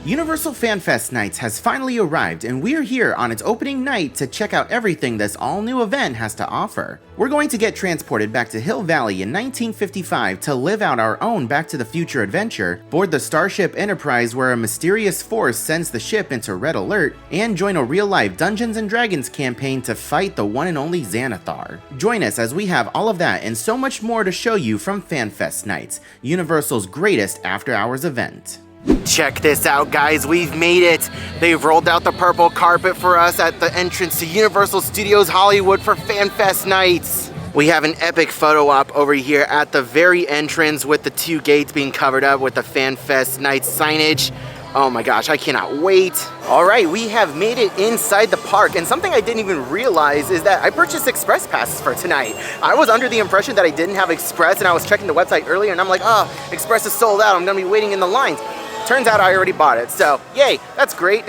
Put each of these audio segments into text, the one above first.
Universal Fan Fest Nights has finally arrived, and we're here on its opening night to check out everything this all-new event has to offer. We're going to get transported back to Hill Valley in 1955 to live out our own Back to the Future adventure, board the Starship Enterprise where a mysterious force sends the ship into red alert, and join a real-life Dungeons & Dragons campaign to fight the one and only Xanathar. Join us as we have all of that and so much more to show you from Fan Fest Nights, Universal's greatest after-hours event. Check this out, guys, we've made it. They've rolled out the purple carpet for us at the entrance to Universal Studios Hollywood for Fan Fest Nights. We have an epic photo op over here at the very entrance with the two gates being covered up with the Fan Fest Nights signage. Oh my gosh, I cannot wait. All right, we have made it inside the park, and something I didn't even realize is that I purchased express passes for tonight. I was under the impression that I didn't have express, and I was checking the website earlier, and I'm like, oh, express is sold out, I'm gonna be waiting in the lines. Turns out I already bought it, so yay, that's great.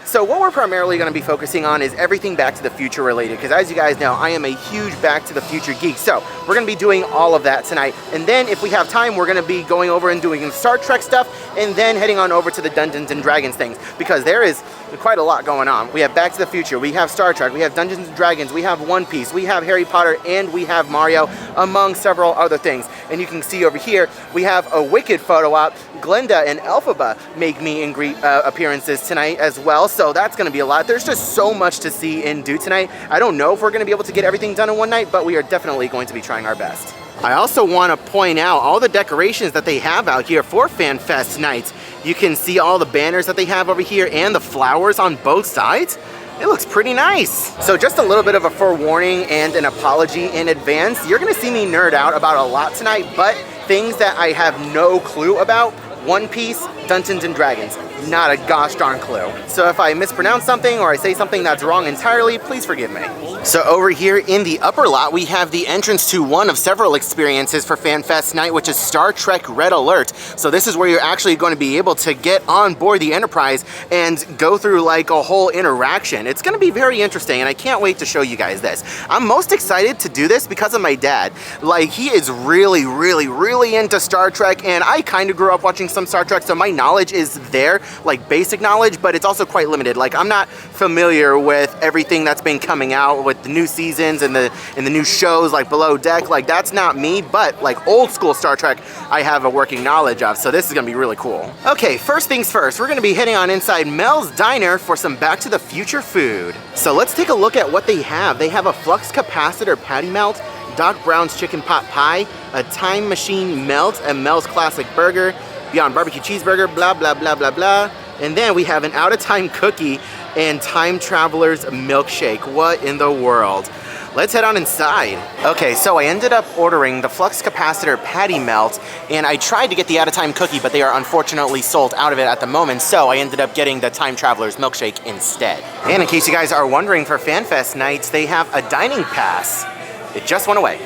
So what we're primarily going to be focusing on is everything Back to the Future related, because as you guys know, I am a huge Back to the Future geek, so we're going to be doing all of that tonight. And then if we have time, we're going to be going over and doing Star Trek stuff, and then heading on over to the Dungeons & Dragons things, because there is quite a lot going on. We have Back to the Future, we have Star Trek, we have Dungeons & Dragons, we have One Piece, we have Harry Potter, and we have Mario, among several other things. And you can see over here, we have a wicked photo op. Glenda and Elphaba make meet and greet appearances tonight as well, so that's going to be a lot. There's just so much to see and do tonight. I don't know if we're going to be able to get everything done in one night, but we are definitely going to be trying our best. I also want to point out all the decorations that they have out here for Fan Fest Nights. You can see all the banners that they have over here and the flowers on both sides. It looks pretty nice. So just a little bit of a forewarning and an apology in advance. You're going to see me nerd out about a lot tonight, but things that I have no clue about: One Piece, Dungeons & Dragons. Not a gosh darn clue. So if I mispronounce something or I say something that's wrong entirely, please forgive me. So over here in the upper lot, we have the entrance to one of several experiences for Fan Fest Night, which is Star Trek Red Alert. So this is where you're actually going to be able to get on board the Enterprise and go through like a whole interaction. It's going to be very interesting, and I can't wait to show you guys this. I'm most excited to do this because of my dad. Like, he is really into Star Trek, and I kind of grew up watching some Star Trek, so my knowledge is there, like basic knowledge, but it's also quite limited. Like, I'm not familiar with everything that's been coming out with the new seasons and the new shows like Below Deck. Like, that's not me, but like old school Star Trek I have a working knowledge of, so this is gonna be really cool. Okay, first things first, we're gonna be heading on inside Mels Diner for some Back to the Future food. So let's take a look at what they have. They have a flux capacitor patty melt, Doc Brown's chicken pot pie, a time machine melt, a Mel's classic burger, Beyond Barbecue cheeseburger, blah, blah, blah, blah, blah. And then we have an out-of-time cookie and Time Traveler's milkshake. What in the world? Let's head on inside. Okay, so I ended up ordering the flux capacitor patty melt, and I tried to get the out-of-time cookie, but they are unfortunately sold out of it at the moment, so I ended up getting the Time Traveler's milkshake instead. And in case you guys are wondering, for Fan Fest Nights, they have a dining pass. It just went away.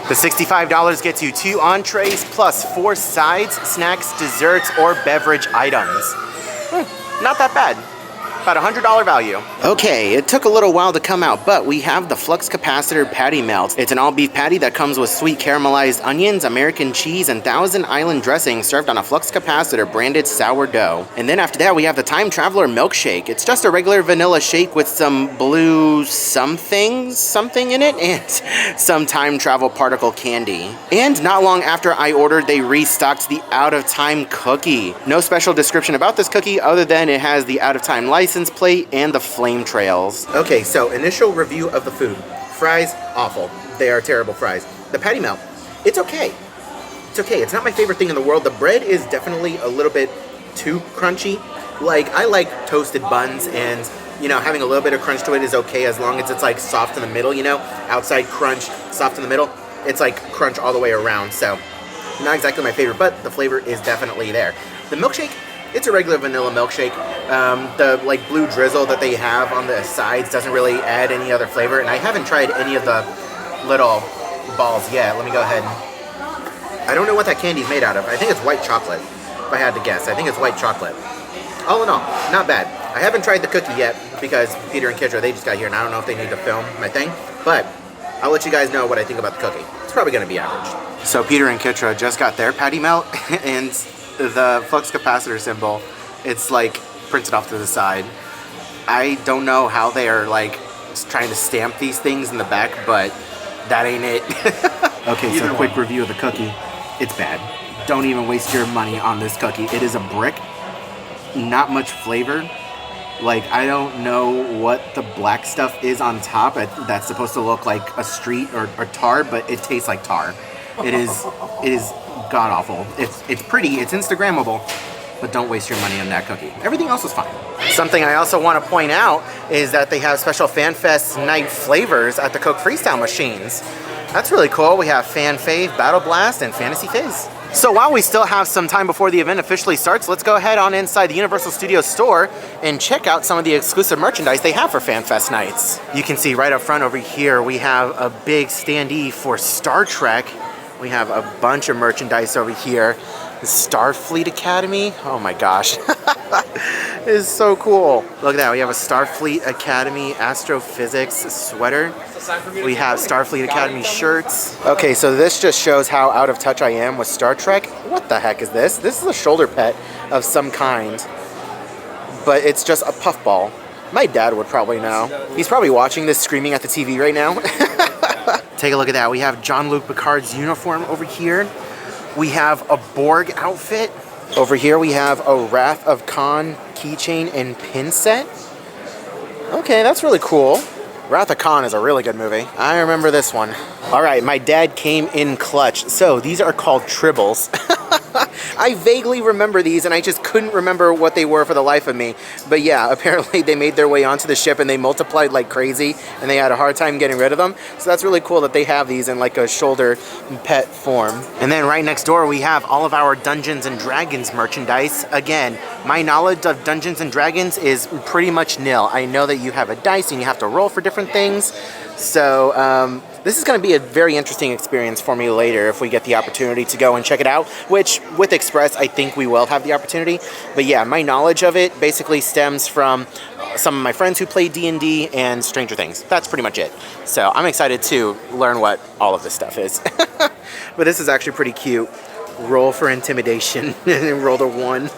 The $65 gets you 2 entrees plus 4 sides, snacks, desserts, or beverage items. Not that bad. About $100 value. Okay, it took a little while to come out, but we have the flux capacitor patty melt. It's an all-beef patty that comes with sweet caramelized onions, American cheese, and Thousand Island dressing served on a flux capacitor branded sourdough. And then after that, we have the Time Traveler milkshake. It's just a regular vanilla shake with some blue something in it and some time travel particle candy. And not long after I ordered, they restocked the out-of-time cookie. No special description about this cookie other than it has the out-of-time license plate and the flame trails. Okay, so initial review of the food. Fries, awful. They are terrible fries. The patty melt, it's okay. It's okay. It's not my favorite thing in the world. The bread is definitely a little bit too crunchy. Like, I like toasted buns, and you know, having a little bit of crunch to it is okay as long as it's like soft in the middle, you know? Outside crunch, soft in the middle. It's like crunch all the way around, so not exactly my favorite, but the flavor is definitely there. The milkshake, it's a regular vanilla milkshake. The like blue drizzle that they have on the sides doesn't really add any other flavor, and I haven't tried any of the little balls yet. Let me go ahead. I don't know what that candy's made out of. I think it's white chocolate, if I had to guess. I think it's white chocolate. All in all, not bad. I haven't tried the cookie yet because Peter and Kidra, they just got here, and I don't know if they need to film my thing, but I'll let you guys know what I think about the cookie. It's probably going to be average. So Peter and Kidra just got their patty melt, and the flux capacitor symbol It's like printed off to the side. I don't know how they are like trying to stamp these things in the back, but that ain't it. Okay, so quick review of the cookie. It's bad. Don't even waste your money on this cookie. It is a brick, not much flavor. Like, I don't know what the black stuff is on top that's supposed to look like a street or tar, but it tastes like tar. It is god awful. It's pretty, it's Instagrammable, but don't waste your money on that cookie. Everything else is fine. Something I also want to point out is that they have special FanFest night flavors at the Coke Freestyle machines. That's really cool. We have Fan Fave, Battle Blast, and Fantasy Fizz. So while we still have some time before the event officially starts, let's go ahead on inside the Universal Studios store and check out some of the exclusive merchandise they have for FanFest nights. You can see right up front over here, we have a big standee for Star Trek. We have a bunch of merchandise over here. The Starfleet Academy. Oh my gosh. It is so cool. Look at that. We have a Starfleet Academy Astrophysics sweater. We have Starfleet Academy shirts. Okay, so this just shows how out of touch I am with Star Trek. What the heck is this? This is a shoulder pet of some kind, but it's just a puffball. My dad would probably know. He's probably watching this screaming at the TV right now. Take a look at that. We have Jean-Luc Picard's uniform over here. We have a Borg outfit. Over here we have a Wrath of Khan keychain and pin set. Okay, that's really cool. Wrath of Khan is a really good movie. I remember this one. All right, my dad came in clutch. So these are called tribbles. I vaguely remember these and I just couldn't remember what they were for the life of me. But yeah, apparently they made their way onto the ship and they multiplied like crazy and they had a hard time getting rid of them. So that's really cool that they have these in like a shoulder pet form. And then right next door we have all of our Dungeons and Dragons merchandise. Again, my knowledge of Dungeons and Dragons is pretty much nil. I know that you have a dice and you have to roll for different things. So this is going to be a very interesting experience for me later if we get the opportunity to go and check it out, which with Express I think we will have the opportunity. But yeah, my knowledge of it basically stems from some of my friends who play D&D and Stranger Things. That's pretty much it. So I'm excited to learn what all of this stuff is. But this is actually pretty cute. Roll for intimidation and roll to 1.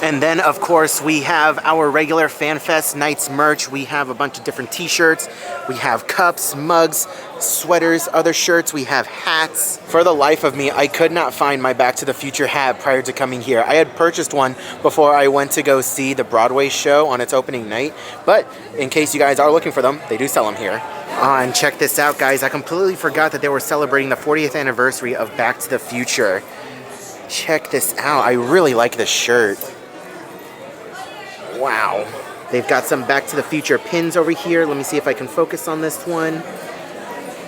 And then of course we have our regular FanFest nights merch. We have a bunch of different t-shirts. We have cups, mugs, sweaters, other shirts. We have hats. For the life of me, I could not find my Back to the Future hat prior to coming here. I had purchased one before I went to go see the Broadway show on its opening night. But in case you guys are looking for them, they do sell them here. And check this out, guys. I completely forgot that they were celebrating the 40th anniversary of Back to the Future. Check this out. I really like this shirt. Wow. They've got some Back to the Future pins over here. Let me see if I can focus on this one.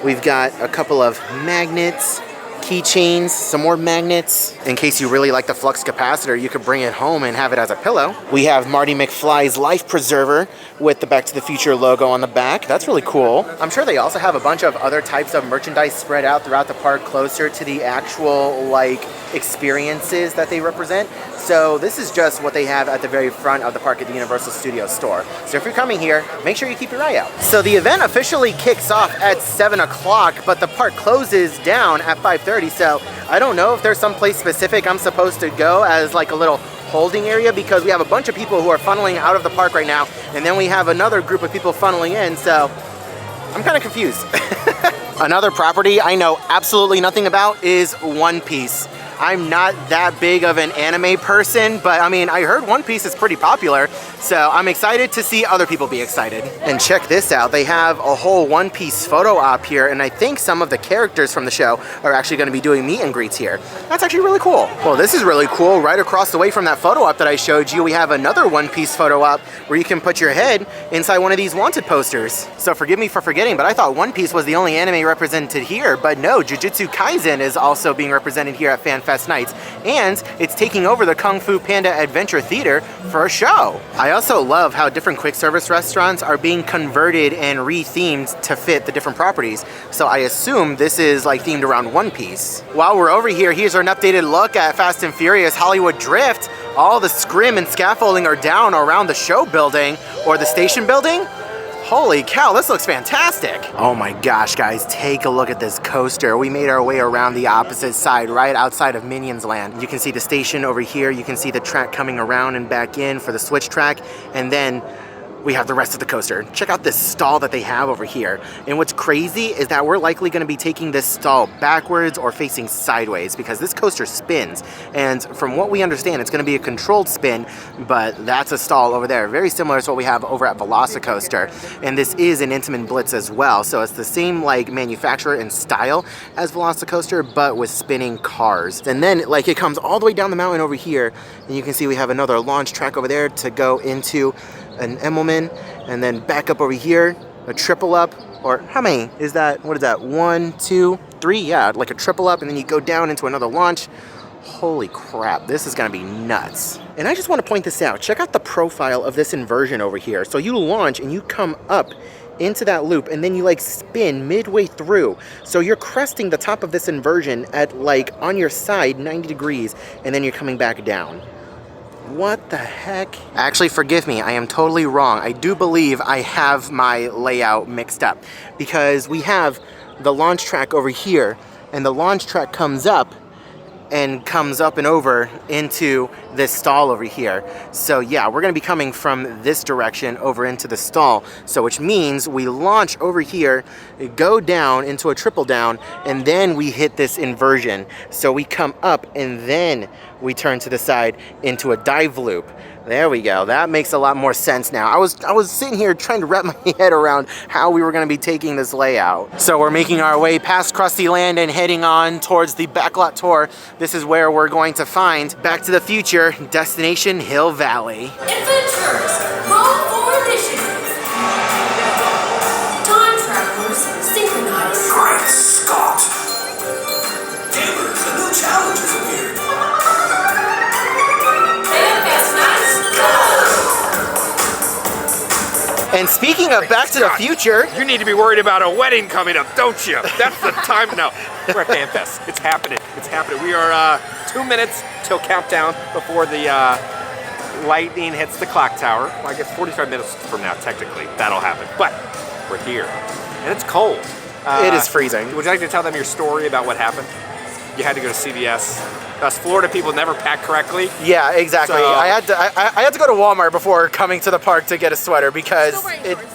We've got a couple of magnets, keychains, some more magnets. In case you really like the flux capacitor, you could bring it home and have it as a pillow. We have Marty McFly's life preserver with the Back to the Future logo on the back. That's really cool. I'm sure they also have a bunch of other types of merchandise spread out throughout the park closer to the actual like experiences that they represent. So this is just what they have at the very front of the park at the Universal Studios store. So if you're coming here, make sure you keep your eye out. So the event officially kicks off at 7 o'clock, but the park closes down at 5:30. So I don't know if there's some place specific I'm supposed to go as like a little holding area, because we have a bunch of people who are funneling out of the park right now, and then we have another group of people funneling in, so I'm kind of confused. Another property I know absolutely nothing about is One Piece. I'm not that big of an anime person, but I mean, I heard One Piece is pretty popular, so I'm excited to see other people be excited. And check this out, they have a whole One Piece photo op here, and I think some of the characters from the show are actually going to be doing meet and greets here. That's actually really cool. Well, this is really cool. Right across the way from that photo op that I showed you, we have another One Piece photo op where you can put your head inside one of these wanted posters. So forgive me for forgetting, but I thought One Piece was the only anime represented here, but no, Jujutsu Kaisen is also being represented here at FanFest nights, and it's taking over the Kung Fu Panda Adventure Theater for a show. I also love how different quick service restaurants are being converted and re-themed to fit the different properties. So I assume this is like themed around One Piece. While we're over here, here's an updated look at Fast and Furious Hollywood Drift. All the scrim and scaffolding are down around the show building or the station building. Holy cow, this looks fantastic. Oh my gosh, guys, take a look at this coaster. We made our way around the opposite side, right outside of Minions Land. You can see the station over here. You can see the track coming around and back in for the switch track. And then we have the rest of the coaster. Check out this stall that they have over here. And what's crazy is that we're likely gonna be taking this stall backwards or facing sideways because this coaster spins. And from what we understand, it's gonna be a controlled spin, but that's a stall over there. Very similar to what we have over at Velocicoaster. And this is an Intamin Blitz as well. So it's the same like manufacturer and style as Velocicoaster, but with spinning cars. And then like it comes all the way down the mountain over here. And you can see we have another launch track over there to go into an Emmelman, and then back up over here, a triple up, or how many is that? What is that? 1, 2, 3, yeah, like a triple up, and then you go down into another launch. Holy crap, this is gonna be nuts. And I just wanna point this out. Check out the profile of this inversion over here. So you launch and you come up into that loop, and then you like spin midway through. So you're cresting the top of this inversion at like on your side, 90 degrees, and then you're coming back down. What the heck? Actually, forgive me, I am totally wrong. I do believe I have my layout mixed up because we have the launch track over here, and the launch track comes up and over into this stall over here. So yeah, we're gonna be coming from this direction over into the stall. So which means we launch over here, go down into a triple down, and then we hit this inversion. So we come up and then we turn to the side into a dive loop. There we go. That makes a lot more sense now. I was sitting here trying to wrap my head around how we were going to be taking this layout. So we're making our way past Krusty Land and heading on towards the backlot tour. This is where we're going to find Back to the Future, Destination Hill Valley. Adventurers, roll for initiative. Time travelers, synchronize. Great Scott! Gamers, a new challenge has appeared. And speaking of Back to the Future, you need to be worried about a wedding coming up, don't you? That's the time now. We're at FanFest. It's happening. It's happening. We are 2 minutes till countdown before the lightning hits the clock tower. Well, I guess 45 minutes from now, technically, that'll happen. But we're here, and it's cold. it is freezing. Would you like to tell them your story about what happened? You had to go to CVS. Us Florida people never pack correctly. Yeah, exactly. So, I had to go to Walmart before coming to the park to get a sweater because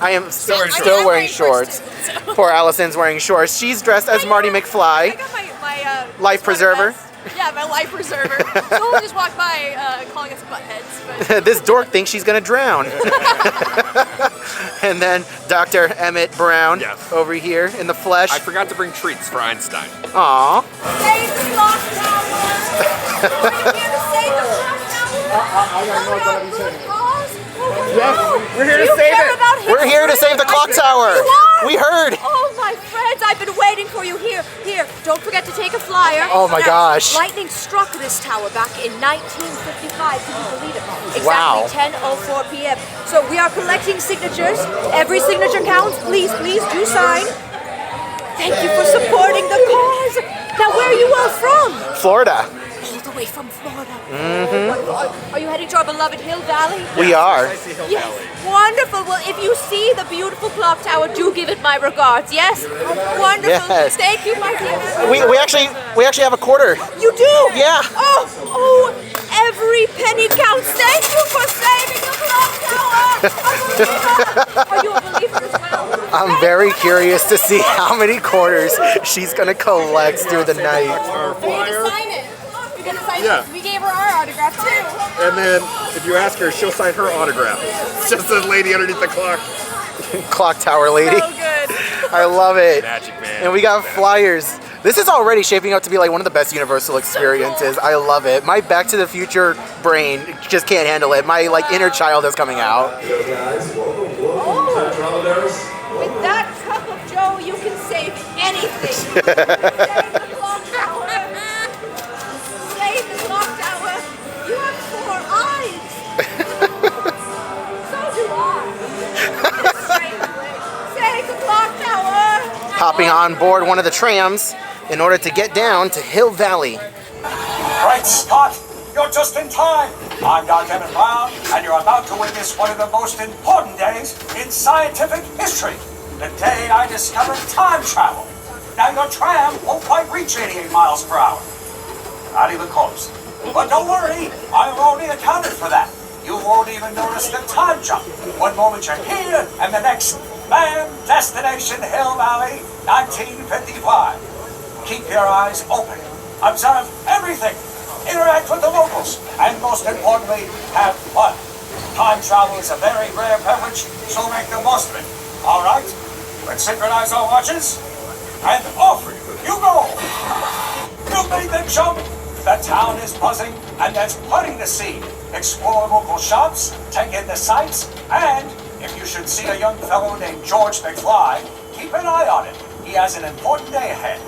I am still wearing shorts. Poor Allison's wearing shorts. She's dressed as Marty McFly. I got my life preserver. Vest. Yeah, my life preserver. Someone just walked by calling us buttheads. But This dork thinks she's gonna drown. And then Dr. Emmett Brown over here in the flesh. I forgot to bring treats for Einstein. Aww. save the clock tower! Are you here to save the clock tower? Yes, we're here Do to you save care it. about We're here to save the clock tower. You are? We heard. Oh, my friends, I've been waiting for you. Here, don't forget to take a flyer. Oh my gosh. Lightning struck this tower back in 1955. Can you believe it? Exactly Wow. 10:04 p.m. So we are collecting signatures. Every signature counts. Please do sign. Thank you for supporting the cause. Now, where are you all from? Florida. All the way from Florida. Are you heading to our beloved Hill Valley? We are. I see Hill Yes. Valley. Wonderful. Well, if you see the beautiful clock tower, do give it my regards. Yes. Wonderful. Yes. Thank you, my dear. We actually have a quarter. You do? Yeah. Oh, every penny counts. Thank you for saving the clock tower. Are you a believer as well? I'm very curious to see how many quarters she's gonna collect through the night. Our flyer. Sign it. You're gonna sign Yeah. it. We gave her our autograph too. And then if you ask her, she'll sign her autograph. It's just a lady underneath the clock. Clock tower lady. So good. I love it. Magic, man. And we got flyers. This is already shaping up to be like one of the best Universal experiences. I love it. My Back to the Future brain just can't handle it. My like inner child is coming out. With that cup of Joe, you can save anything. Save the clock tower. Save the clock tower. You have 4 eyes. So do I. Save the clock tower. Hopping on board one of the trams in order to get down to Hill Valley. Great Scott! you're just in time. I'm Dr. Brown, and you're about to witness one of the most important days in scientific history. The day I discovered time travel. Now your tram won't quite reach 88 miles per hour. Not even close. But don't worry, I've already accounted for that. You won't even notice the time jump. One moment you're here, and the next, bam, destination Hill Valley, 1955. Keep your eyes open. Observe everything. Interact with the locals. And most importantly, have fun. Time travel is a very rare beverage, so make the most of it. All right? Let's synchronize our watches. And off you go. You made the jump. The town is buzzing, and there's plenty to see. Explore local shops, take in the sights, and if you should see a young fellow named George McFly, keep an eye on him. He has an important day ahead.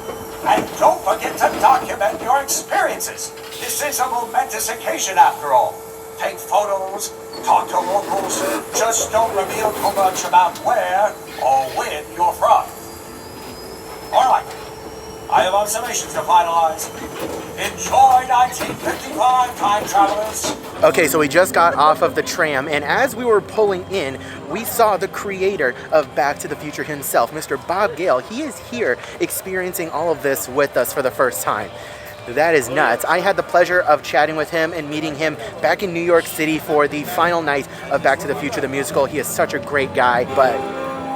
And don't forget to document your experiences. This is a momentous occasion after all. Take photos, talk to locals, just don't reveal too much about where or when you're from. All right, I have observations to finalize. Enjoy 1955, time travelers. Okay, so we just got off of the tram, and as we were pulling in, we saw the creator of Back to the Future himself, Mr. Bob Gale. He is here experiencing all of this with us for the first time. That is nuts. I had the pleasure of chatting with him and meeting him back in New York City for the final night of Back to the Future, the musical. He is such a great guy, but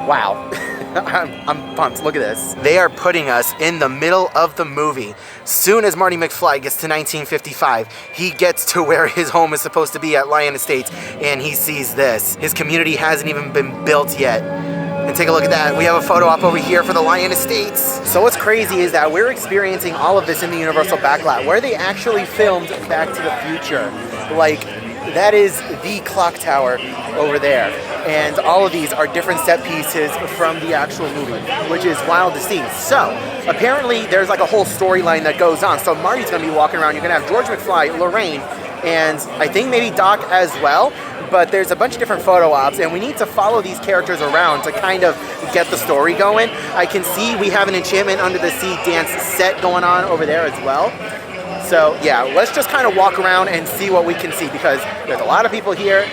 wow. I'm pumped. Look at this. They are putting us in the middle of the movie. Soon as Marty McFly gets to 1955, he gets to where his home is supposed to be at Lion Estates, and he sees this. His community hasn't even been built yet. And take a look at that. We have a photo op over here for the Lion Estates. So what's crazy is that we're experiencing all of this in the Universal Backlot, where they actually filmed Back to the Future. Like, that is the clock tower over there. And all of these are different set pieces from the actual movie, which is wild to see. So, apparently there's like a whole storyline that goes on. So Marty's gonna be walking around. You're gonna have George McFly, Lorraine, and I think maybe Doc as well. But there's a bunch of different photo ops, and we need to follow these characters around to kind of get the story going. I can see we have an Enchantment Under the Sea dance set going on over there as well. So yeah, let's just kind of walk around and see what we can see, because there's a lot of people here,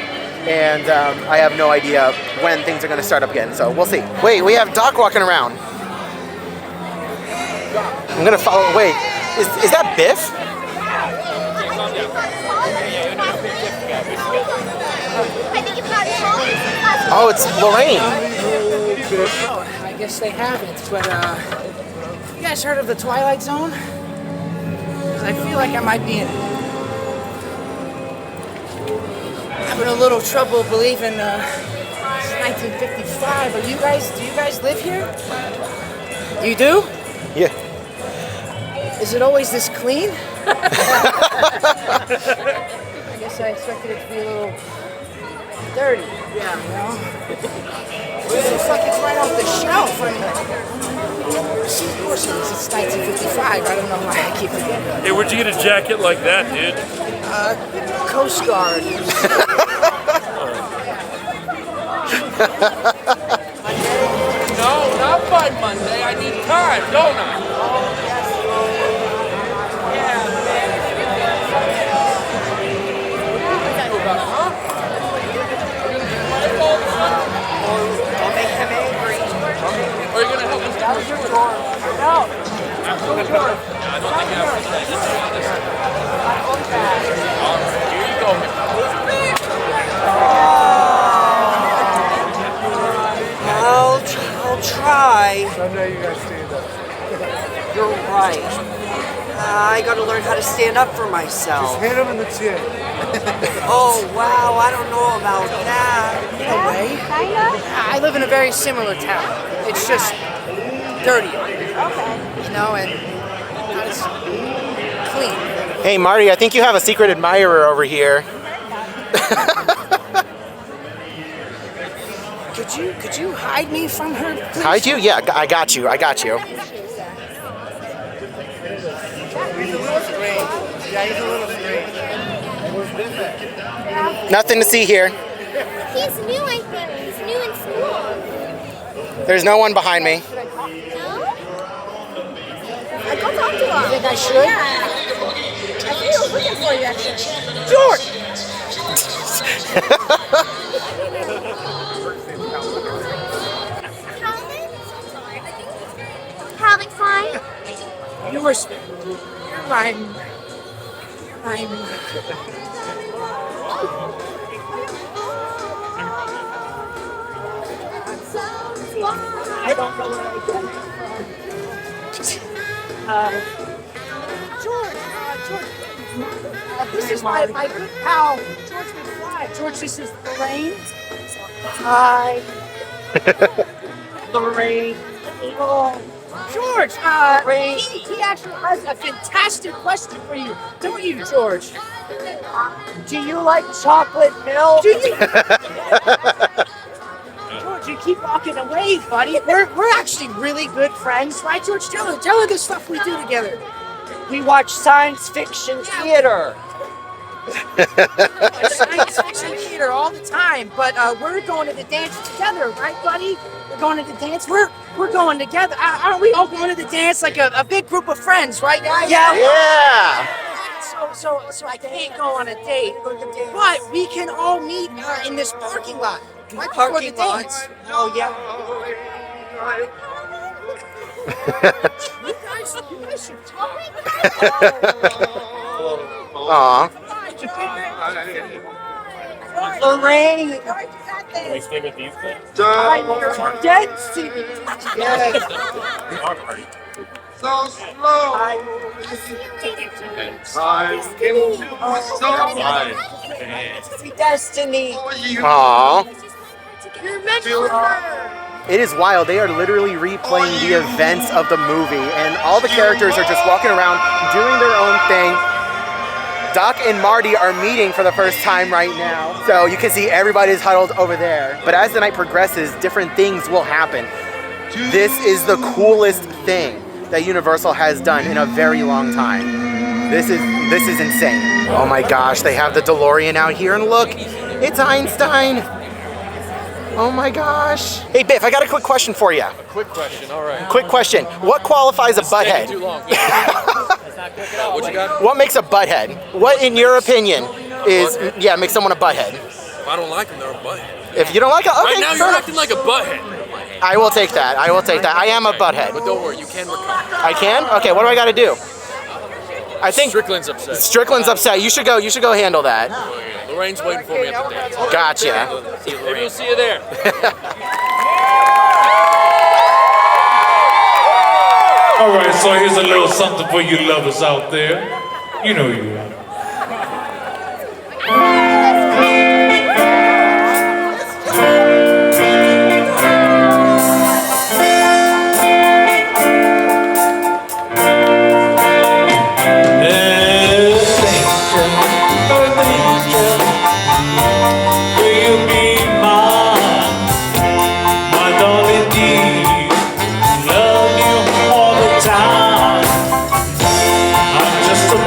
and I have no idea when things are going to start up again. So we'll see. Wait, we have Doc walking around. I'm going to follow. Wait, is that Biff? Oh, it's Lorraine. I guess they haven't, but you guys heard of the Twilight Zone? I feel like I might be having a little trouble believing it's 1955. Do you guys live here? You do? Yeah. Is it always this clean? I guess I expected it to be a little dirty. Yeah. You know? It looks like it's right off the shelf. I mean, of course it's 1955. I don't know why I keep forgetting. Hey, where'd you get a jacket like that, dude? Coast Guard. No, not by Monday. I need time, don't I? Don't make him angry. Are you gonna help us? That was your door. No. I don't think I have All right, here you go. I'll try. Someday you guys stand up. You're right. I gotta learn how to stand up for myself. Just hit him in the chin. Oh, wow, I don't know about that. In a way, I live in a very similar town. It's just dirtier. Okay. You know, and not as clean. Hey Marty, I think you have a secret admirer over here. Could you hide me from her, please? Hide you? Yeah, I got you. He's a little strange. Yeah, he's a little strange. Nothing to see here. He's new, I think. He's new in school. There's no one behind me. No? Go talk to him. You think I should? Yeah. I feel was looking for you, actually. George! Calvin Klein? You're mine. I don't know where I get it from. George, this is my good pal, George McFly. George, this is Lorraine. Hi. Lorraine. Oh, George, he actually has a fantastic question for you, don't you, George? Do you like chocolate milk? Do you? George, you keep walking away, buddy. We're actually really good friends, right, George? Tell her the stuff we do together. We watch science fiction theater. Science fiction theater all the time, but we're going to the dance together, right, buddy? We're going to the dance. We're going together. Aren't we all going to the dance like a big group of friends, right, guys? Yeah. So I can't go on a date, but we can all meet in this parking lot. Right before the dance. Oh yeah. You guys should talk. Aw. Lorraine. Can we stay with these things? I'm your dead serious. We are party. So slow. Time into so Destiny. Aw. You're meant for her. It is wild. They are literally replaying the events of the movie, and all the characters are just walking around doing their own thing. Doc and Marty are meeting for the first time right now. So you can see everybody's huddled over there. But as the night progresses, different things will happen. This is the coolest thing that Universal has done in a very long time. This is insane. Oh my gosh, they have the DeLorean out here, and look, it's Einstein. Oh my gosh. Hey Biff, I got a quick question for you. A quick question, all right. Quick question. What qualifies a butthead? Too long. What you got? What makes a butthead? What, in your opinion, makes someone a butthead? If I don't like them, they're a butthead. If you don't like it, okay. Right now, you're acting like a butthead. I will take that. I will take that. I am a butthead. But don't worry, you can recover. I can? Okay, what do I got to do? I think Strickland's upset. Strickland's upset. You should go handle that. Lorraine's waiting for me at the dance. Gotcha. Maybe we'll see you there. All right, so here's a little something for you lovers out there. You know you are. I'm just a fool.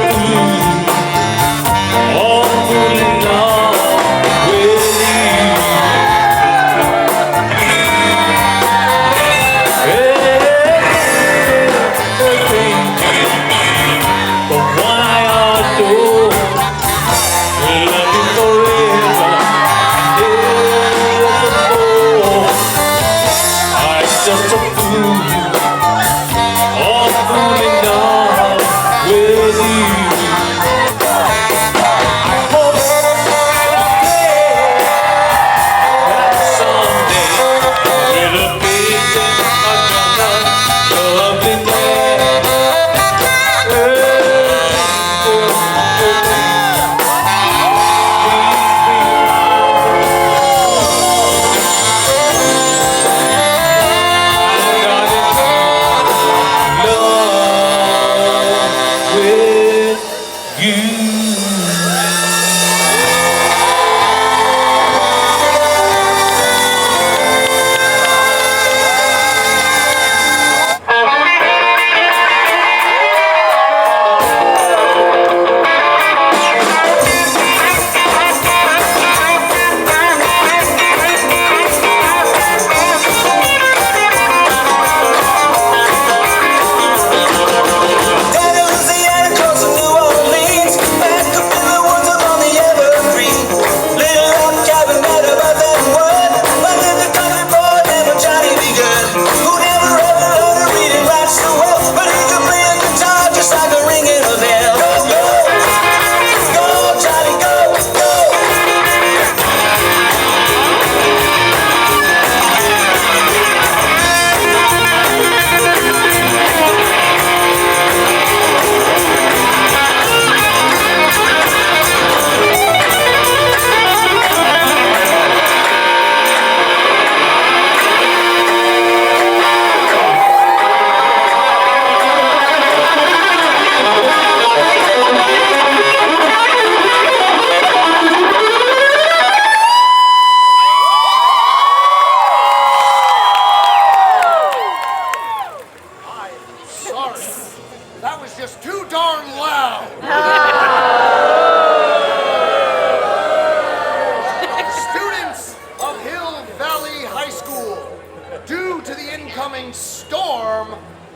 following storm,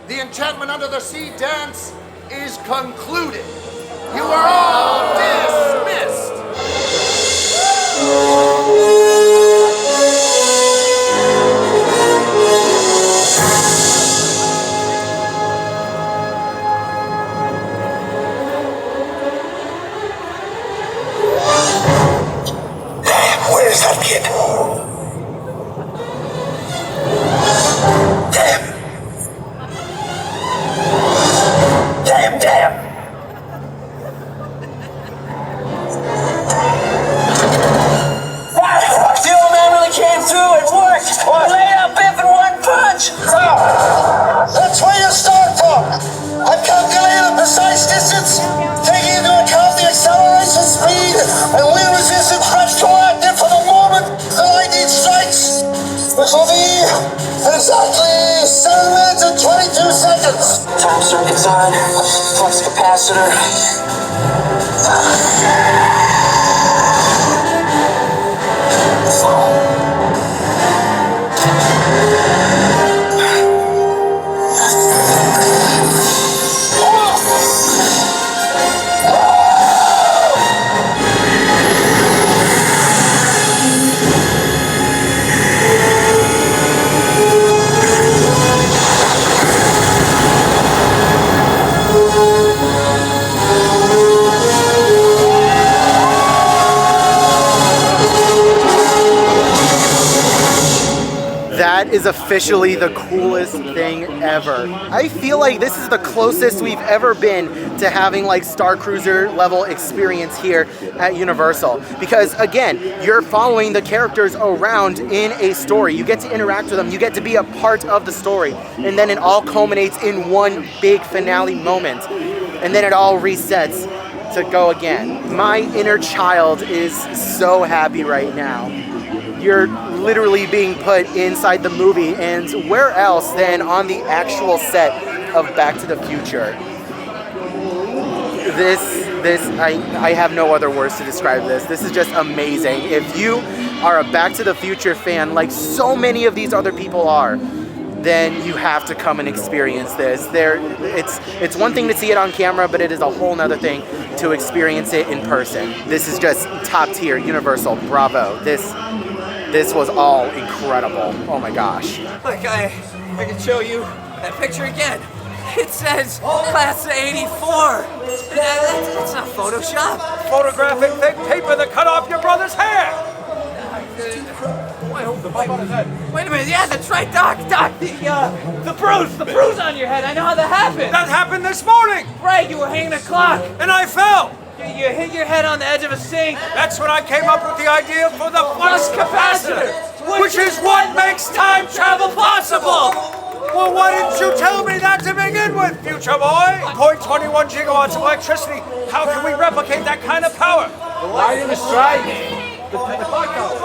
the enchantment under the sea dance is concluded. You are all dismissed. Where's that kid? Damn. The old man really came through. It worked. What? Laid out Biff in one punch. That's where you start from. I've calculated the precise distance, taking into account the acceleration speed and wind resistance retroactive for the moment the lightning strikes, which will be exactly 7 minutes and 22 seconds. Time circuits on. Flux capacitor. That is officially the coolest thing ever. I feel like this is the closest we've ever been to having like Star Cruiser level experience here at Universal. Because again, you're following the characters around in a story. You get to interact with them. You get to be a part of the story. And then it all culminates in one big finale moment. And then it all resets to go again. My inner child is so happy right now. You're literally being put inside the movie, and where else than on the actual set of Back to the Future? I have no other words to describe this. This is just amazing. If you are a Back to the Future fan, like so many of these other people are, then you have to come and experience this. It's one thing to see it on camera, but it is a whole nother thing to experience it in person. This is just top tier, Universal, bravo. This was all incredible. Oh my gosh. Look, I can show you that picture again. It says class of 84. It's not Photoshop. Photographic thick paper that cut off your brother's hair. Wait a minute, yeah, that's right, Doc, the bruise on your head. I know how that happened. That happened this morning. Right, you were hanging a clock. And I fell. You hit your head on the edge of a sink. That's when I came up with the idea for the flux capacitor, which is what makes time travel possible. Well, why didn't you tell me that to begin with, future boy? 0.21 gigawatts of electricity. How can we replicate that kind of power? Why didn't you strike? The clock tower.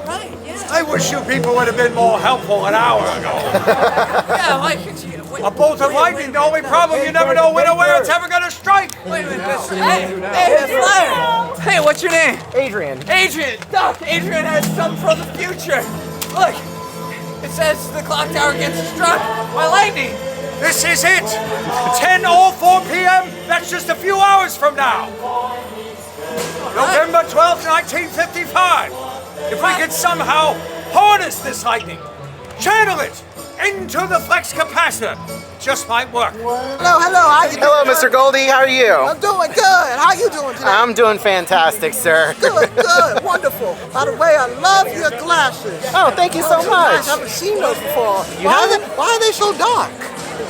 Right, yeah. I wish you people would have been more helpful an hour ago. Yeah, like a bolt of lightning, the only problem, you never know when or where it's ever going to strike. Wait a minute, hey, Flyer. Hey, what's your name? Adrian. Doc, Adrian has something from the future. Look, it says the clock tower gets struck by lightning. This is it. 10:04 p.m. That's just a few hours from now. November 12th, 1955. If we could somehow harness this lightning, channel it into the flex capacitor, just might work. Hello, how you doing? Hello, Mr. Goldie, how are you? I'm doing good. How you doing today? I'm doing fantastic, sir. Good, wonderful. By the way, I love your glasses. Oh, thank you so much. I haven't seen those before. Haven't? Why are they so dark?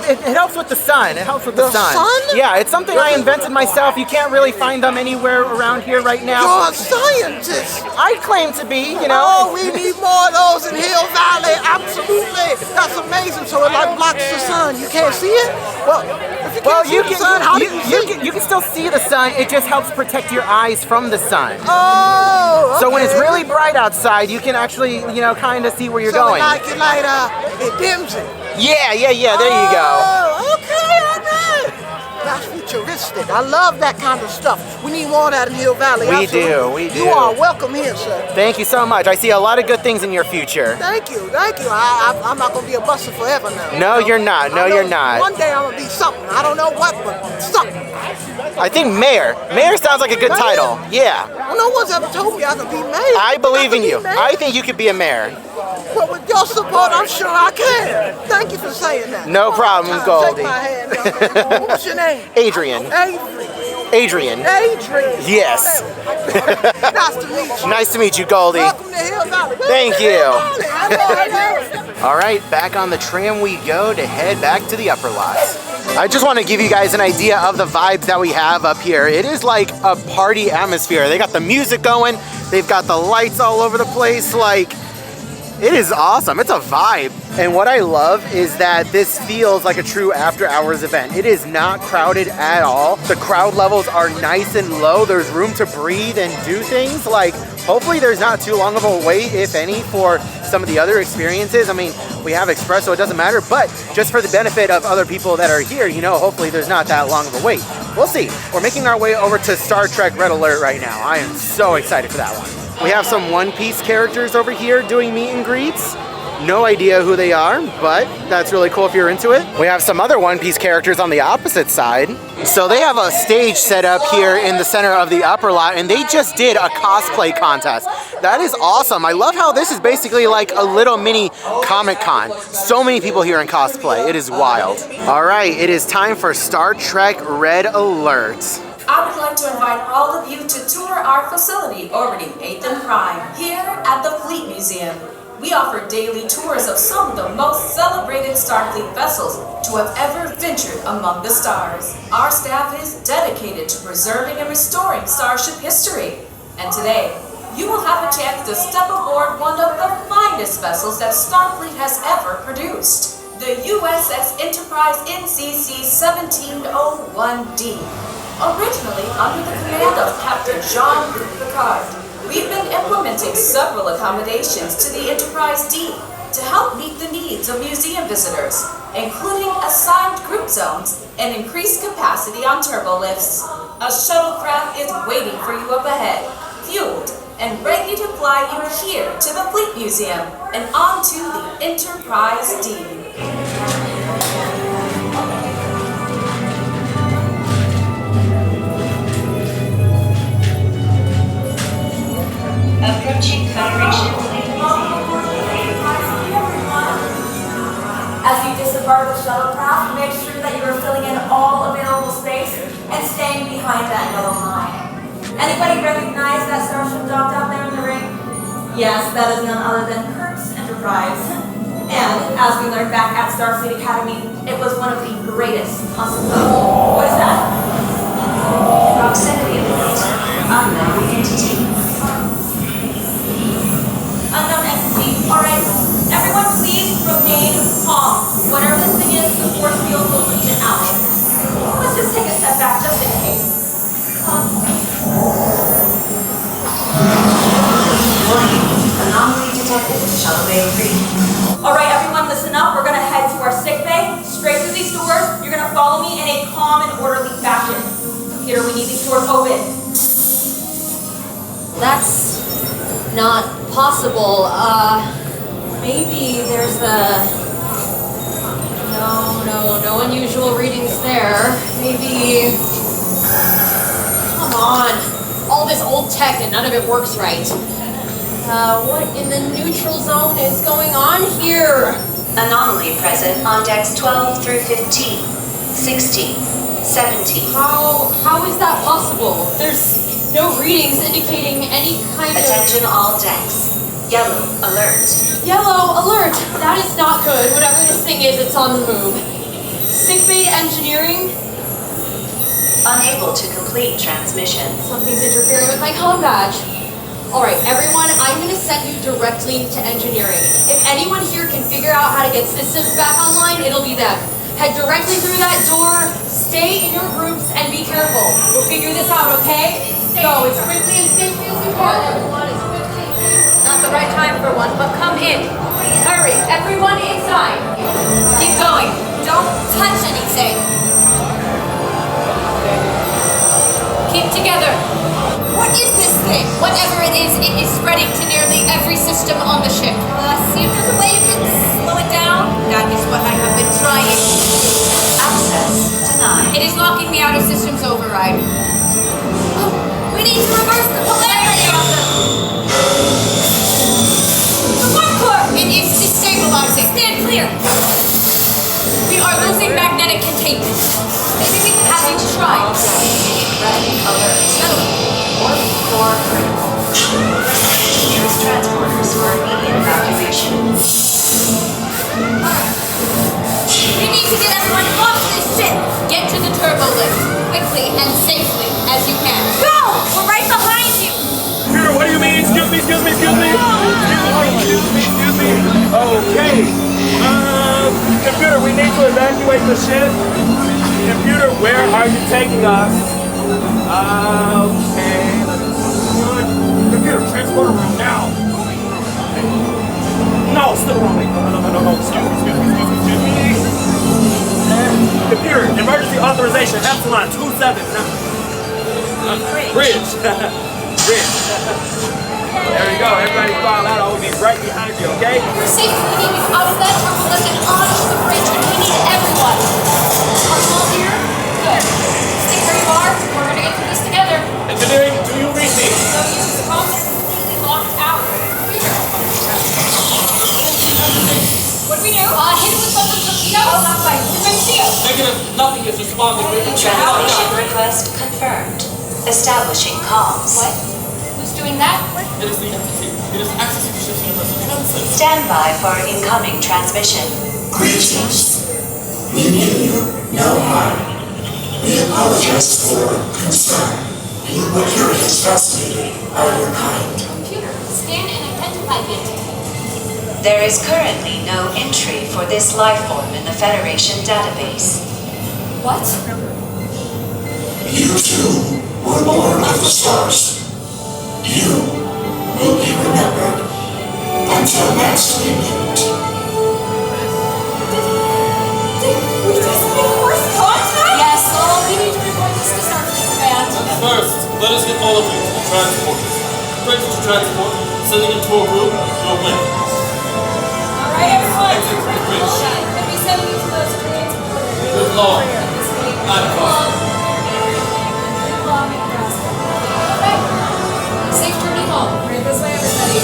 It helps with the sun. It helps with the sun. sun? Yeah, it's something I invented myself. You can't really find them anywhere around here right now. You're a scientist. I claim to be, you know. Oh, we need more of those in Hill Valley. Absolutely. That's amazing. So it like blocks the sun. You can't see it? Well, if you can't see the sun, how do you see? You can still see the sun. It just helps protect your eyes from the sun. Oh, okay. So when it's really bright outside, you can actually, you know, kind of see where you're going. It dims it. Yeah, there you go. Oh, okay. That's futuristic. fantastic. I love that kind of stuff. We need more of that in Hill Valley. We absolutely. do. You are welcome here, sir. Thank you so much. I see a lot of good things in your future. Thank you. I'm not gonna be a buster forever now. No, you're not. No, you're not. One day I'm gonna be something. I don't know what, but something. I think mayor. Mayor sounds like a good title. Yeah. Well, no one's ever told me I could be mayor. I believe in you. Mayor. I think you could be a mayor. Well, with your support, I'm sure I can. Thank you for saying that. No problem, Take Goldie. my hand, young man. What's your name? Adrian. Adrian. Adrian. Yes. Nice to meet you. Nice to meet you, Goldie. Welcome to Hill Valley. Thank you. I know. All right, back on the tram we go to head back to the upper lots. I just want to give you guys an idea of the vibes that we have up here. It is like a party atmosphere. They got the music going. They've got the lights all over the place. Like, it is awesome. It's a vibe. And what I love is that this feels like a true after hours event. It is not crowded at all. The crowd levels are nice and low. There's room to breathe and do things. Like, hopefully there's not too long of a wait, if any, for some of the other experiences. I mean, we have Express, so it doesn't matter, but just for the benefit of other people that are here, you know, hopefully there's not that long of a wait. We'll see. We're making our way over to Star Trek Red Alert right now. I am so excited for that one. We have some One Piece characters over here doing meet and greets. No idea who they are, but that's really cool if you're into it. We have some other One Piece characters on the opposite side. So they have a stage set up here in the center of the upper lot, and they just did a cosplay contest. That is awesome. I love how this is basically like a little mini Comic-Con. So many people here in cosplay. It is wild. All right, it is time for Star Trek Red Alert. I would like to invite all of you to tour our facility orbiting 8th and Prime here at the Fleet Museum. We offer daily tours of some of the most celebrated Starfleet vessels to have ever ventured among the stars. Our staff is dedicated to preserving and restoring Starship history. And today, you will have a chance to step aboard one of the finest vessels that Starfleet has ever produced. The USS Enterprise NCC 1701D. Originally under the command of Captain Jean-Luc Picard, we've been implementing several accommodations to the Enterprise D to help meet the needs of museum visitors, including assigned group zones and increased capacity on turbo lifts. A shuttlecraft is waiting for you up ahead, fueled and ready to fly you here to the Fleet Museum and onto the Enterprise D. Approaching Federation Fleet As you disembark the shuttlecraft, make sure that you are filling in all available space and staying behind that yellow line. Anybody recognize that starship docked out there in the ring? Yes, that is none other than Kirk's Enterprise. And as we learned back at Starfleet Academy, it was one of the greatest possible. What is that? Proximity alert. Unknown entity. Unknown entity. Alright, everyone please remain calm. Whatever this thing is, the force field will lead it out. Let's just take a step back just in case. Warning. Anomaly detected. Shuttle Bay 3. Alright, everyone listen up. We're gonna head to our sick bay. Straight through these doors. You're gonna follow me in a calm and orderly fashion. Computer, we need these doors open. That's not possible. Maybe there's no unusual readings there. Maybe, come on. All this old tech and none of it works right. What in the neutral zone is going on here? Anomaly present on decks 12 through 15, 16, 17. How is that possible? There's no readings indicating any kind of... Attention all decks. Yellow alert. Yellow alert! That is not good. Whatever this thing is, it's on the move. Sickbay engineering? Unable to complete transmission. Something's interfering with my comm badge. Alright, everyone, I'm going to send you directly to engineering. If anyone here can figure out how to get systems back online, it'll be them. Head directly through that door, stay in your groups, and be careful. We'll figure this out, okay? Go as quickly and safely as we can, everyone, as quickly and safely. Not the right time for one, but come in. Hurry, everyone inside. Keep going. Don't touch anything. Keep together. What is this thing? Whatever it is spreading to nearly every system on the ship. See if there's a way you can slow it down? That is what I have been trying. Access denied. It is locking me out of systems override. Oh, we need to reverse the polarity of the warp core. It is destabilizing. Stand clear. We are losing magnetic containment. Maybe we can have you try. Red alert. Warp core critical. Use transporters for immediate evacuation. We need to get everyone off this ship. Get to the turbo lift quickly and safely as you can. Go! We're right behind you. Computer, what do you mean? Excuse me. Okay. Computer, we need to evacuate the ship. Computer, where are you taking us? Okay. Computer, transporter room now. No, still wrong. No. Excuse me. Computer, emergency authorization, Epsilon 279. Bridge. There we go. Everybody file out. I'll be right behind you, okay? We're safe. We need you out of that turbo lift and onto the bridge, and we need everyone. Are you all here? Good. Stay where you are. We're gonna get through this together. Engineering, do you read me? No use. The phones are completely locked out. What do we do? Hit it with something from the nose. Not by. We're going to see it. Negative. Nothing is responding. Translation request confirmed. Establishing comms. What? Who's doing that? It is the entity. It is accessing the ship's universal transit. Stand by for incoming transmission. Greetings. We mean you no harm. We apologize for concern. What you're fascinated by your kind. Computer, scan and identify the entity. There is currently no entry for this life form in the Federation database. What? You too were born of the stars. You will be remembered until next we meet. Did we just make first contact? Yes, well, we need to report this to Starship Command. First, let us get all of you to the transporters. Ready to transport, sending a tour group, your win. All right, everyone. Exit to the bridge. Can we send you to those transporters? Good Lord. Safe journey home. Right this way, everybody.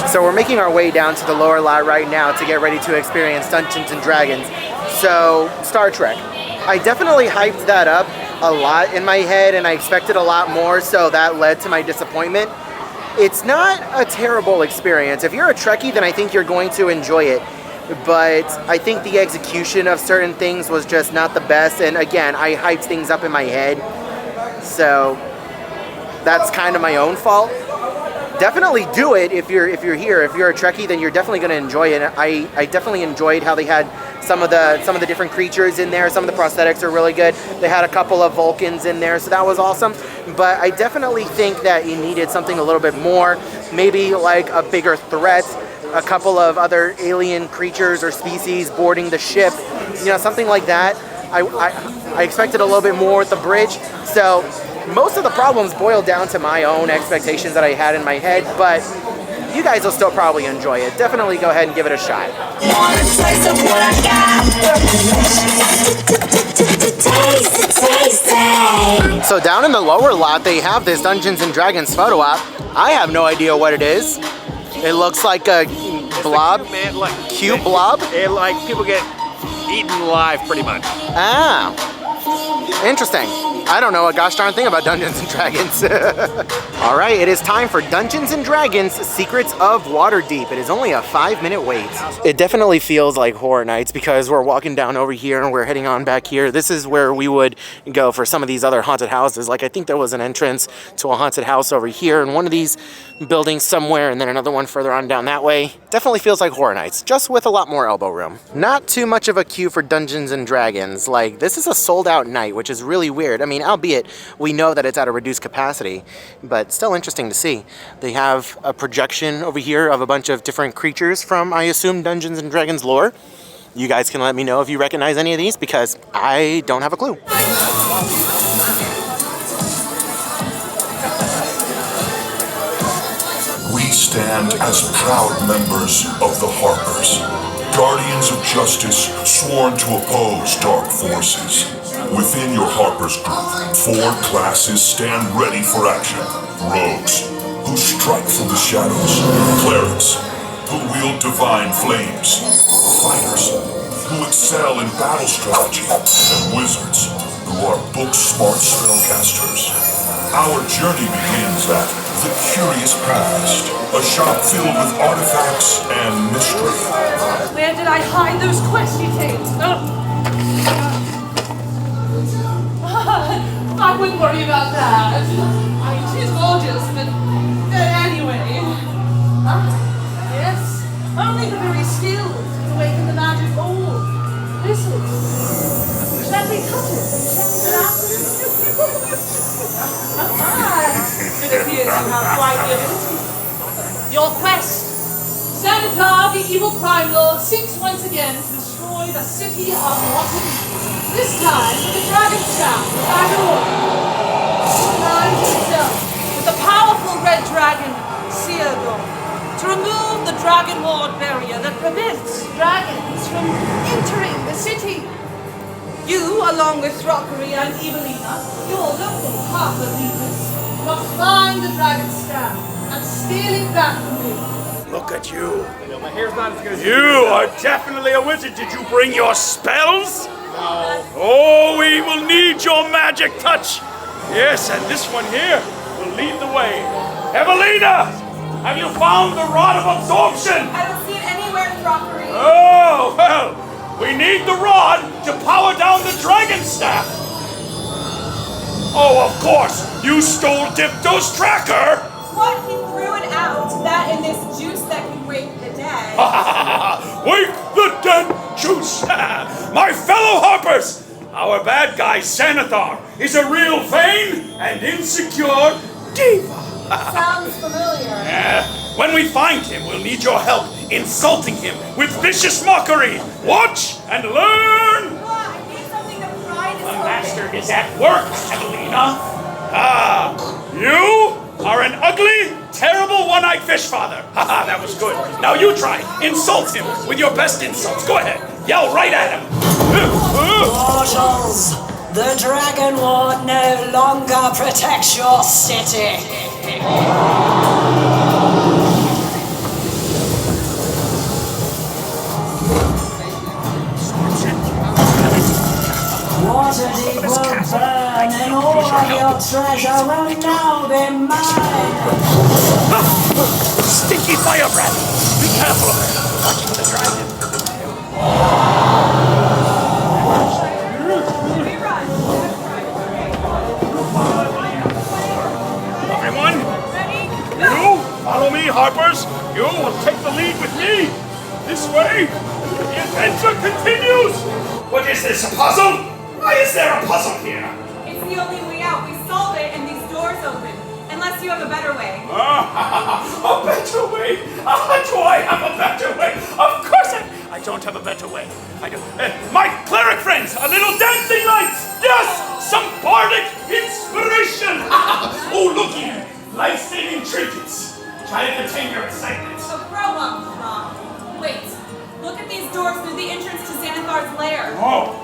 So we're making our way down to the lower lot right now to get ready to experience Dungeons and Dragons. So, Star Trek. I definitely hyped that up a lot in my head and I expected a lot more, so that led to my disappointment. It's not a terrible experience. If you're a Trekkie, then I think you're going to enjoy it. But I think the execution of certain things was just not the best, and again, I hyped things up in my head. So that's kind of my own fault. Definitely do it if you're here. If you're a Trekkie, then you're definitely going to enjoy it. I definitely enjoyed how they had some of the different creatures in there. Some of the prosthetics are really good. They had a couple of Vulcans in there, so that was awesome. But I definitely think that you needed something a little bit more, maybe like a bigger threat, a couple of other alien creatures or species boarding the ship, you know, something like that. I expected a little bit more with the bridge. So most of the problems boil down to my own expectations that I had in my head, but you guys will still probably enjoy it. Definitely go ahead and give it a shot. So down in the lower lot, they have this Dungeons and Dragons photo op. I have no idea what it is. It looks like a blob, cute blob. It like people get eaten alive, pretty much. Ah, interesting. I don't know a gosh darn thing about Dungeons and Dragons. All right, it is time for Dungeons and Dragons Secrets of Waterdeep. It is only a 5-minute wait. It definitely feels like Horror Nights because we're walking down over here and we're heading on back here. This is where we would go for some of these other haunted houses. Like I think there was an entrance to a haunted house over here in one of these buildings somewhere, and then another one further on down that way. Definitely feels like Horror Nights, just with a lot more elbow room. Not too much of a queue for Dungeons and Dragons. Like, this is a sold-out night, which is really weird. I mean, albeit we know that it's at a reduced capacity, but still interesting to see. They have a projection over here of a bunch of different creatures from, I assume, Dungeons and Dragons lore. You guys can let me know if you recognize any of these, because I don't have a clue. We stand as proud members of the Harpers, guardians of justice sworn to oppose dark forces. Within your Harpers group, 4 classes stand ready for action. Rogues, who strike from the shadows. Clerics, who wield divine flames. Fighters, who excel in battle strategy. And wizards, who are book-smart spellcasters. Our journey begins at the Curious Past, a shop filled with artifacts and mystery. Where did I hide those questy things? I wouldn't worry about that. She's gorgeous, but anyway. Yes, only the very skilled can awaken the magic orb. Listen, shall we cut it? It appears you have quite the ability. Your quest. Xanathar, the evil crime lord, seeks once again to destroy the city of Waterdeep. This time with the dragon staff, dragon orb. Aligned himself with the powerful red dragon, Seagon, to remove the dragon ward barrier that prevents dragons from entering the city. You, along with Rockery and Evelina, your local Harper leaders, must find the dragon staff and steal it back from me. Look at you. My hair's not as good as you are definitely a wizard. Did you bring your spells? No. Oh, we will need your magic touch. Yes, and this one here will lead the way. Evelina, have you found the rod of absorption? I don't see it anywhere, Rockery. Oh, well, we need the rod to power down the dragon staff. Oh, of course, you stole Dipto's tracker. What? He threw it out. That and this juice that can wake the dead. Wake the dead juice! My fellow Harpers! Our bad guy, Xanathar, is a real vain and insecure diva. Sounds familiar. When we find him, we'll need your help insulting him with vicious mockery. Watch and learn! I need something to pry this The master is at work, Evelina. You are an ugly, terrible one-eyed fish father. Haha, that was good. Now you try. Insult him with your best insults. Go ahead. Yell right at him. Mortals, the dragon ward no longer protects your city. Waterdeep will burn and all of your treasure will now be mine. Stinky fire breath. Be careful of her. Watching the dragon. Everyone, you follow me, Harpers. You will take the lead with me. This way. The adventure continues. What is this, a puzzle? Why is there a puzzle here? It's the only way out. We solve it and these doors open. Unless you have a better way. A better way? Do I have a better way? Of course I don't have a better way. I do. My cleric friends, a little dancing lights. Yes, some bardic inspiration. Oh, look here. Life-saving trinkets. Try to contain your excitement. So grow up, Mom. Wait. Look at these doors through the entrance to Xanathar's lair. Oh,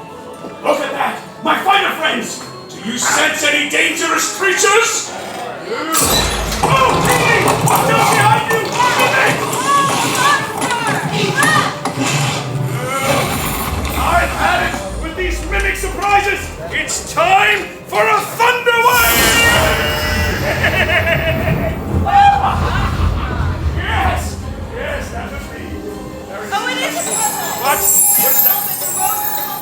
look at that. My fighter friends. Do you sense any dangerous creatures? Oh, hey! Watch out behind you! I've had it with these mimic surprises! It's time for a thunder wave! Yes, that was me. Oh, it is. What? What's that?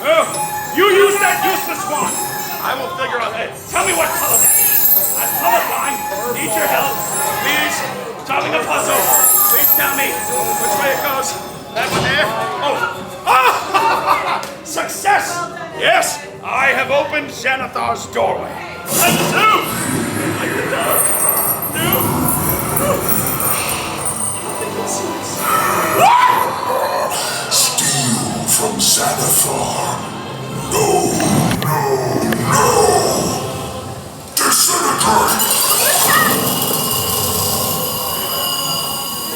Oh, you use that useless one. I will figure out that. Tell me what color that is. I'm colorblind. Need your help. Please. Solving a puzzle. Please tell me which way it goes. That one there. Oh. Ah! Success. Yes, I have opened Xanathar's doorway. And two. Like the dark. Steal from Xanathar. No. Disintegrate.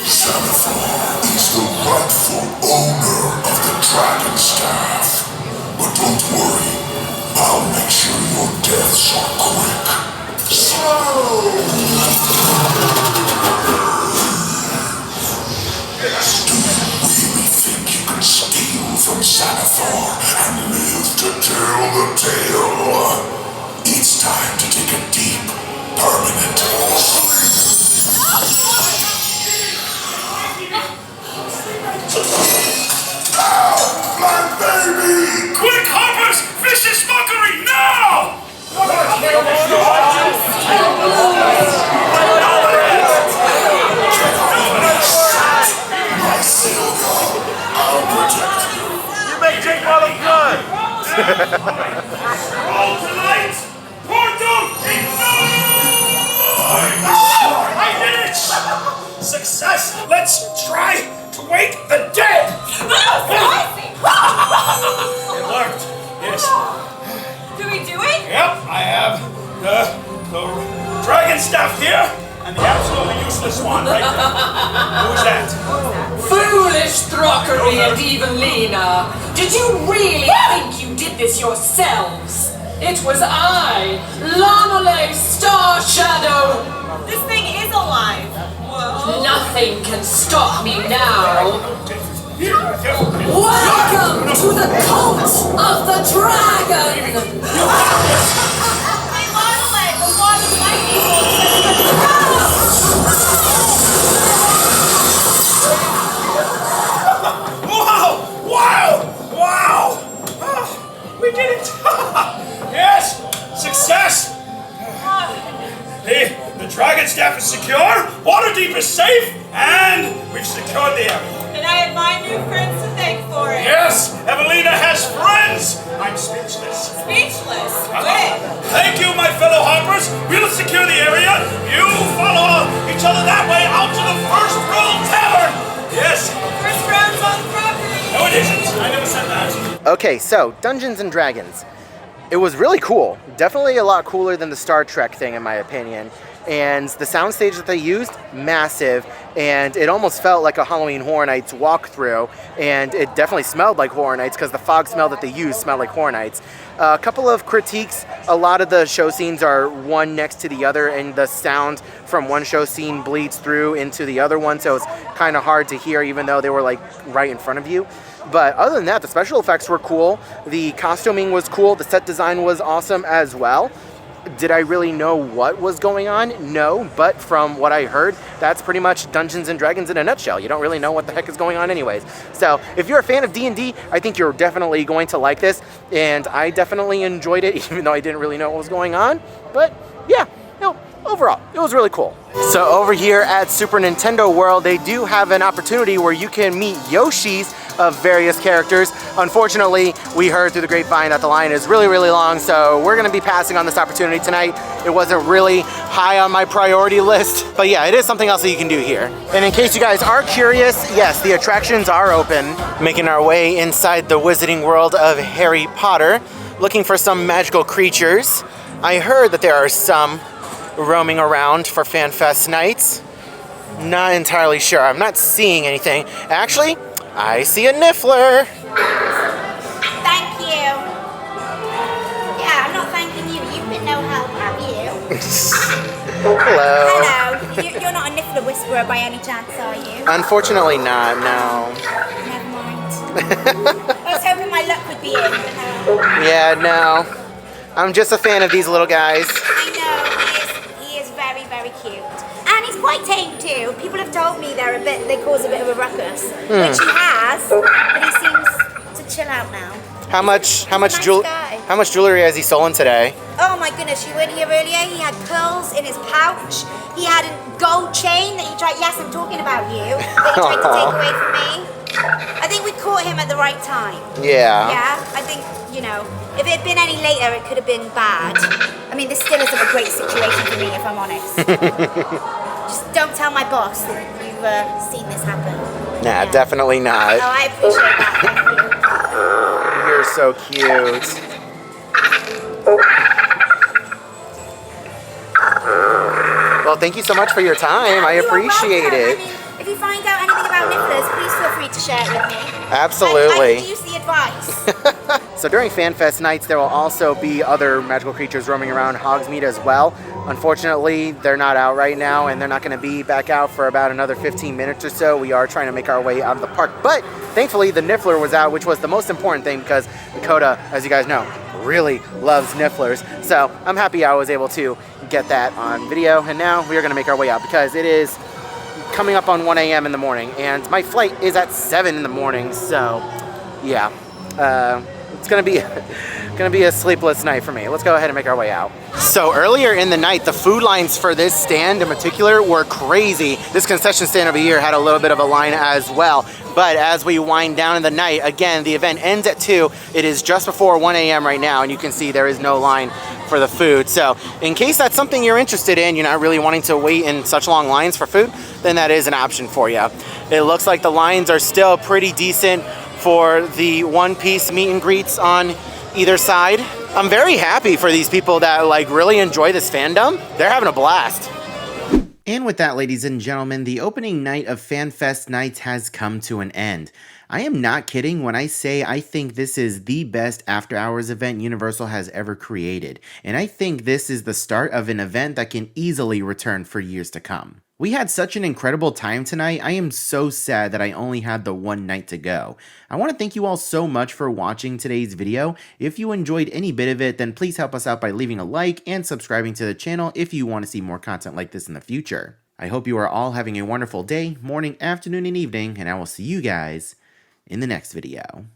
Xanathar is the rightful owner of the Dragon Staff. But don't worry, I'll make sure your deaths are quick. Do you really think you can steal from Xanathar and live to tell the tale? It's time to take a deep, permanent sleep. Now, Black Baby! Quick, Harpers! Vicious mockery, now! I'll protect you. You may take all the blood! Roll to light! Portal ignite! I did it! Success! Let's try to wake the dead! It worked, yes. Did we do it? Yep, I have the dragon staff here and the absolutely useless one right there. Who's that? Foolish Throckery and Evelina! Did you really think you did this yourselves? It was I, Lanole Star Shadow! This thing is alive. Whoa. Nothing can stop me now! Welcome to the cult of the dragon! My Lanole was one of Wow! We did it! Yes! Success! The dragon staff is secure, Waterdeep is safe, and we've secured the area. And I have my new friends to thank for it. Yes! Evelina has friends! I'm speechless. Speechless? Good. Thank you, my fellow Harpers. We'll secure the area. You follow each other that way out to the First Roll Tavern. Yes. First round's on the property. No, it isn't. I never said that. Okay, so Dungeons and Dragons. It was really cool. Definitely a lot cooler than the Star Trek thing, in my opinion. And the soundstage that they used, massive, and it almost felt like a Halloween Horror Nights walkthrough, and it definitely smelled like Horror Nights because the fog smell that they used smelled like Horror Nights. A couple of critiques: a lot of the show scenes are one next to the other, and the sound from one show scene bleeds through into the other one, so it's kind of hard to hear even though they were like right in front of you. But other than that, the special effects were cool, the costuming was cool, the set design was awesome as well. Did I really know what was going on? No, but from what I heard, that's pretty much Dungeons and Dragons in a nutshell. You don't really know what the heck is going on anyways. So if you're a fan of D&D, I think you're definitely going to like this, and I definitely enjoyed it, even though I didn't really know what was going on. But yeah, overall, it was really cool. So over here at Super Nintendo World, they do have an opportunity where you can meet Yoshis of various characters. Unfortunately, we heard through the grapevine that the line is really, really long, so we're gonna be passing on this opportunity tonight. It wasn't really high on my priority list, but yeah, it is something else that you can do here. And in case you guys are curious, yes, the attractions are open. Making our way inside the wizarding world of Harry Potter, looking for some magical creatures. I heard that there are some roaming around for FanFest nights. Not entirely sure. I'm not seeing anything. Actually, I see a Niffler. Thank you. Yeah, I'm not thanking you. You've been no help, have you? Hello. Hello. You're not a Niffler whisperer by any chance, are you? Unfortunately not, no. Never mind. I was hoping my luck would be in, but no. Yeah, no. I'm just a fan of these little guys. I know, he is very, very cute. And he's quite tame too. People have told me they cause a bit of a ruckus, which he has, but he seems to chill out now. How much jewelry has he stolen today? Oh my goodness, you weren't here earlier. He had pearls in his pouch. He had a gold chain that he tried, yes, I'm talking about you, that he tried to take away from me. I think we caught him at the right time. Yeah. Yeah, I think, you know, if it had been any later, it could have been bad. I mean, this still isn't a great situation for me, if I'm honest. Just don't tell my boss that you've seen this happen. Nah, definitely not. Oh, I appreciate that, thank you. You're so cute. Well, thank you so much for your time. I appreciate it. I mean, if you find out anything about nipples, please feel free to share it with me. Absolutely. I could use the advice. So during FanFest nights, there will also be other magical creatures roaming around Hogsmeade as well. Unfortunately, they're not out right now, and they're not going to be back out for about another 15 minutes or so. We are trying to make our way out of the park, but thankfully the Niffler was out, which was the most important thing because Dakota, as you guys know, really loves Nifflers. So I'm happy I was able to get that on video, and now we are going to make our way out because it is coming up on 1 a.m. in the morning, and my flight is at 7 in the morning, so yeah, it's gonna be a sleepless night for me. Let's go ahead and make our way out. So earlier in the night, the food lines for this stand in particular were crazy. This concession stand over here had a little bit of a line as well. But as we wind down in the night, again, the event ends at 2. It is just before 1 a.m. right now, and you can see there is no line for the food. So in case that's something you're interested in, you're not really wanting to wait in such long lines for food, then that is an option for you. It looks like the lines are still pretty decent for the one-piece meet and greets on either side. I'm very happy for these people that like really enjoy this fandom. They're having a blast. And with that, ladies and gentlemen, the opening night of FanFest nights has come to an end. I am not kidding when I say I think this is the best after-hours event Universal has ever created, and I think this is the start of an event that can easily return for years to come. We had such an incredible time tonight. I am so sad that I only had the one night to go. I want to thank you all so much for watching today's video. If you enjoyed any bit of it, then please help us out by leaving a like and subscribing to the channel if you want to see more content like this in the future. I hope you are all having a wonderful day, morning, afternoon, and evening, and I will see you guys in the next video.